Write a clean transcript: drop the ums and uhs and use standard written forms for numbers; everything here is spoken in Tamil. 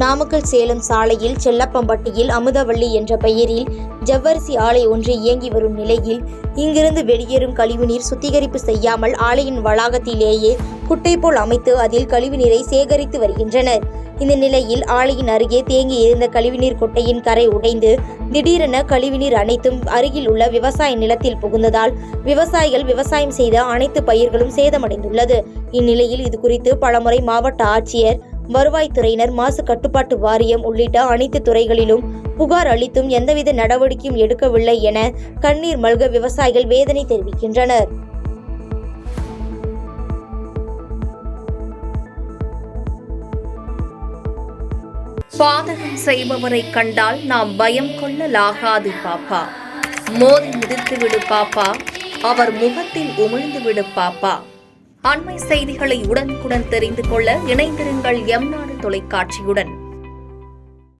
நாமக்கல் சேலம் சாலையில் செல்லப்பம்பட்டியில் அமுதவள்ளி என்ற பெயரில் ஜவ்வரிசி ஆலை ஒன்று இயங்கி வரும் நிலையில் இங்கிருந்து வெளியேறும் கழிவுநீர் சுத்திகரிப்பு செய்யாமல் ஆலையின் வளாகத்திலேயே குட்டை போல் அமைத்து அதில் கழிவுநீரை சேகரித்து வருகின்றனர். இந்த நிலையில் ஆலையின் அருகே தேங்கி இருந்த கழிவுநீர் குட்டையின் கரை உடைந்து திடீரென கழிவுநீர் அனைத்தும் அருகில் உள்ள விவசாய நிலத்தில் புகுந்ததால் விவசாயிகள் விவசாயம் செய்த அனைத்து பயிர்களும் சேதமடைந்துள்ளது. இந்நிலையில் இதுகுறித்து பலமுறை மாவட்ட ஆட்சியர், வருவாய்த்துறையினர், மாசு கட்டுப்பாட்டு வாரியம் உள்ளிட்ட அனைத்து துறைகளிலும் புகார் அளித்தும் எந்தவித நடவடிக்கையும் எடுக்கவில்லை என கண்ணீர் மல்க விவசாயிகள் வேதனை தெரிவிக்கின்றனர். பாதகம் செய்பவரை கண்டால் நாம் பயம் கொள்ளலாகாது பாப்பா. மோதி மிதித்துவிடு பாப்பா, அவர் முகத்தில் உமிழ்ந்துவிடு பாப்பா. அண்மை செய்திகளை உடனுக்குடன் தெரிந்து கொள்ள இணைந்திருங்கள் எம் நாடு தொலைக்காட்சியுடன்.